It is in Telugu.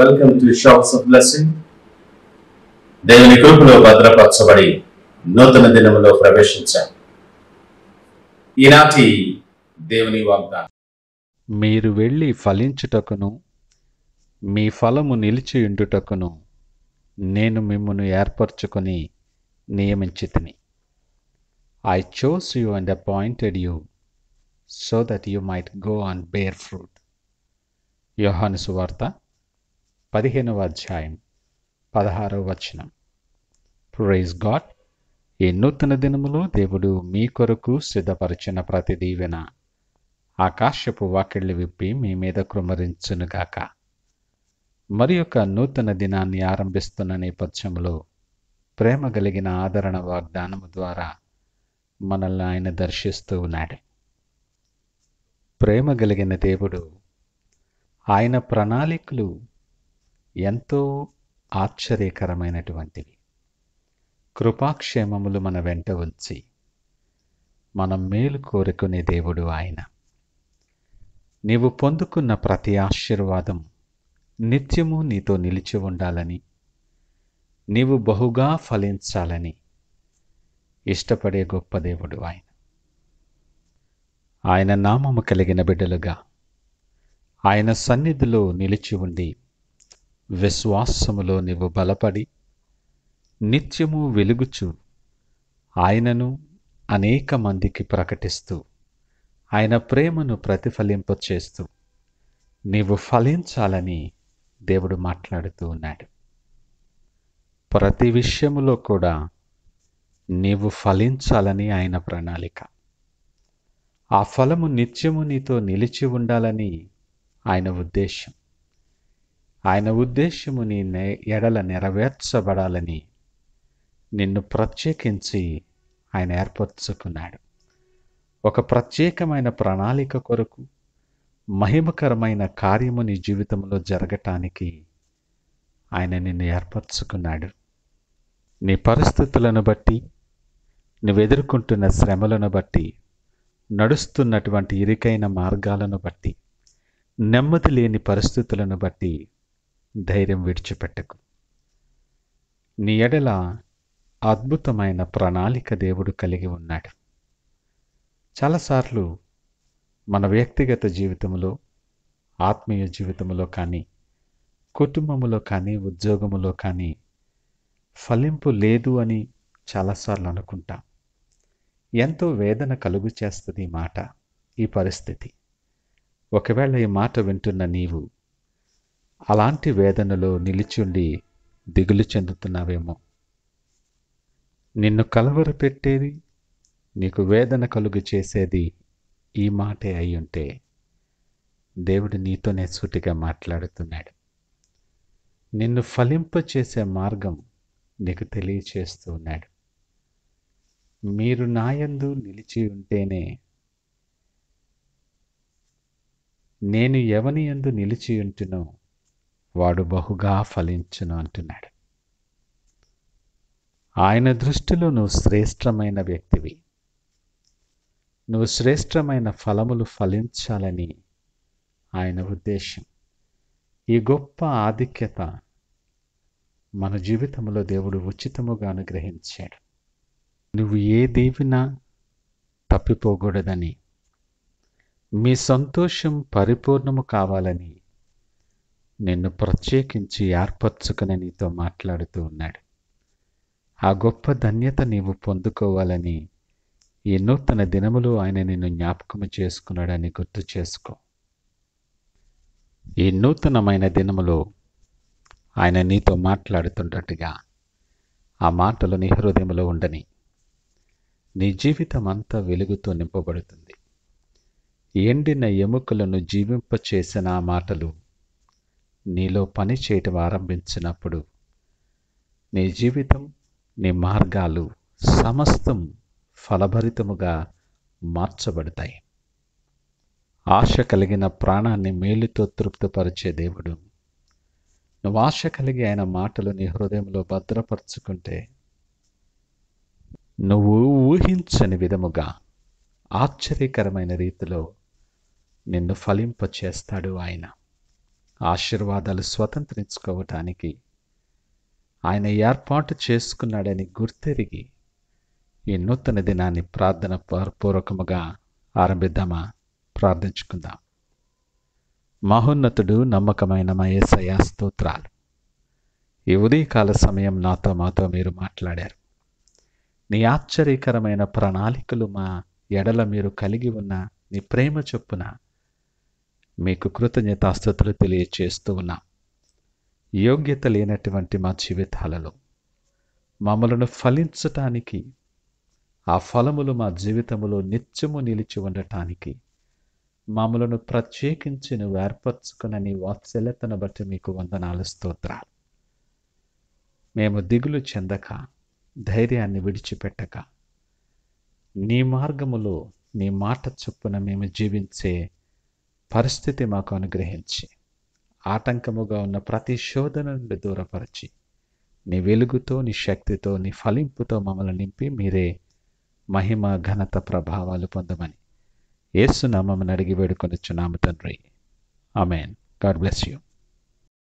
Welcome to shops of blessing. దేవుని కృపలో భద్రపరచబడి నూతన దినములో ప్రవేశించాం. ఈనాటి దేవుని వాగ్దానం, మీరు వెళ్ళి ఫలించుటకును మీ ఫలము నిలిచియుండుటకును నేను మిమ్మును ఏర్పరచుకొని నియమించితిని. I chose you and appointed you so that you might go and bear fruit. యోహాను సువార్త 15వ అధ్యాయం 16వ వచనం. Praise God. ఈ నూతన దినములో దేవుడు మీ కొరకు సిద్ధపరిచిన ప్రతి దీవెన ఆకాశపు వాకిళ్లు విప్పి మీ మీద కృమ్మరించునుగాక. మరి యొక్క నూతన దినాన్ని ఆరంభిస్తున్న నేపథ్యంలో ప్రేమ కలిగిన ఆదరణ వాగ్దానము ద్వారా మనల్ని ఆయన దర్శిస్తూ ఉన్నాడు. ప్రేమ కలిగిన దేవుడు, ఆయన ప్రణాళికలు ఎంతో ఆశ్చర్యకరమైనటువంటివి. కృపాక్షేమములు మన వెంట ఉంచి మనం మేలు కోరుకునే దేవుడు ఆయన. నీవు పొందుకున్న ప్రతి ఆశీర్వాదం నిత్యము నీతో నిలిచి ఉండాలని, నీవు బహుగా ఫలించాలని ఇష్టపడే గొప్ప దేవుడు ఆయన. ఆయన నామము కలిగిన బిడ్డలుగా ఆయన సన్నిధిలో నిలిచి ఉండి విశ్వాసములో నీవు బలపడి నిత్యము వెలుగుచు ఆయనను అనేక మందికి ప్రకటిస్తూ ఆయన ప్రేమను ప్రతిఫలింపచేస్తూ నీవు ఫలించాలని దేవుడు మాట్లాడుతూ ఉన్నాడు. ప్రతి విషయములో కూడా నీవు ఫలించాలని ఆయన ప్రణాళిక. ఆ ఫలము నిత్యము నీతో నిలిచి ఉండాలని ఆయన ఉద్దేశం. ఆయన ఉద్దేశము నీ ఎడల నెరవేర్చబడాలని నిన్ను ప్రత్యేకించి ఆయన ఏర్పరచుకున్నాడు. ఒక ప్రత్యేకమైన ప్రణాళిక కొరకు మహిమకరమైన కార్యము నీ జీవితంలో జరగటానికి ఆయన నిన్ను ఏర్పరచుకున్నాడు. నీ పరిస్థితులను బట్టి, నువ్వు ఎదుర్కొంటున్న శ్రమలను బట్టి, నడుస్తున్నటువంటి ఇరుకైన మార్గాలను బట్టి, నెమ్మది లేని పరిస్థితులను బట్టి ధైర్యం విడిచిపెట్టకు. నీ ఎడల అద్భుతమైన ప్రణాళిక దేవుడు కలిగి ఉన్నాడు. చాలాసార్లు మన వ్యక్తిగత జీవితంలో, ఆత్మీయ జీవితంలో కానీ, కుటుంబములో కానీ, ఉద్యోగములో కానీ ఫలింపు లేదు అని చాలాసార్లు అనుకుంటాం. ఎంతో వేదన కలుగు చేస్తుంది ఈ మాట, ఈ పరిస్థితి. ఒకవేళ ఈ మాట వింటున్న నీవు అలాంటి వేదనలో నిలిచుండి దిగులు చెందుతున్నావేమో. నిన్ను కలవరపెట్టేది, నీకు వేదన కలుగు చేసేది ఈ మాటే అయి ఉంటే దేవుడు నీతోనే సూటిగా మాట్లాడుతున్నాడు. నిన్ను ఫలింపచేసే మార్గం నీకు తెలియచేస్తూ ఉన్నాడు. మీరు నాయందు నిలిచి ఉంటేనే నేను ఎవని యందు నిలిచి ఉంటునో వాడు బహుగా ఫలించును అంటున్నాడు. ఆయన దృష్టిలో నువ్వు శ్రేష్టమైన వ్యక్తివి. నువ్వు శ్రేష్టమైన ఫలములు ఫలించాలని ఆయన ఉద్దేశం. ఈ గొప్ప ఆధిక్యత మన జీవితంలో దేవుడు ఉచితముగా అనుగ్రహించాడు. నువ్వు ఏ దీవినా తప్పిపోకూడదని, మీ సంతోషం పరిపూర్ణము కావాలని నిన్ను ప్రత్యేకించి ఏర్పరచుకుని నీతో మాట్లాడుతూ ఉన్నాడు. ఆ గొప్ప ధన్యత నీవు పొందుకోవాలని ఈ నూతన దినములో ఆయన నిన్ను జ్ఞాపకము చేసుకున్నాడని గుర్తు చేసుకో. ఈ నూతనమైన దినములో ఆయన నీతో మాట్లాడుతున్నట్టుగా ఆ మాటలు నీ హృదయంలో ఉండని. నీ జీవితం అంతా వెలుగుతో నింపబడుతుంది. ఎండిన ఎముకలను జీవింపచేసిన ఆ మాటలు నీలో పని చేయటం ఆరంభించినప్పుడు నీ జీవితం, నీ మార్గాలు సమస్తం ఫలభరితముగా మార్చబడతాయి. ఆశ కలిగిన ప్రాణాన్ని మేలుతో తృప్తిపరిచే దేవుడు. నువ్వు ఆశ కలిగి ఆయన మాటలు నీ హృదయంలో భద్రపరుచుకుంటే నువ్వు ఊహించని విధముగా ఆశ్చర్యకరమైన రీతిలో నిన్ను ఫలింపచేస్తాడు ఆయన. ఆశీర్వాదాలు స్వతంత్రించుకోవటానికి ఆయన ఏర్పాటు చేసుకున్నాడని గుర్తెరిగి ఈ నూతన దినాన్ని ప్రార్థన పూర్వకముగా ఆరంభిద్దామా? ప్రార్థించుకుందాం. మహోన్నతుడు, నమ్మకమైన మా యేసయ్యా, స్తోత్రాలు. ఈ ఉదయకాల సమయం మాతో మీరు మాట్లాడారు. నీ ఆశ్చర్యకరమైన ప్రణాళికలు మా ఎడల మీరు కలిగి ఉన్న నీ ప్రేమ చొప్పున మీకు కృతజ్ఞతాస్తుతులు తెలియచేస్తూ ఉన్నాం. యోగ్యత లేనటువంటి మా జీవితాలలో మమ్మలను ఫలించటానికి, ఆ ఫలములు మా జీవితములో నిత్యము నిలిచి ఉండటానికి మమ్మలను ప్రత్యేకించి నువ్వు ఏర్పరచుకున్న నీ వాత్సల్యతను బట్టి మీకు వందనాలు, స్తోత్రాలు. మేము దిగులు చెందక, ధైర్యాన్ని విడిచిపెట్టక, నీ మార్గములో నీ మాట చొప్పున మేము జీవించే పరిస్థితి మాకు అనుగ్రహించి, ఆటంకముగా ఉన్న ప్రతి శోధన నుండి దూరపరిచి, నీ వెలుగుతో, నీ శక్తితో, నీ ఫలింపుతో మమ్మల్ని నింపి మీరే మహిమ, ఘనత, ప్రభావాలు పొందమని యేసు నామమున అడిగి వేడుకొనుచున్నాము తండ్రి. ఆమేన్. God bless you.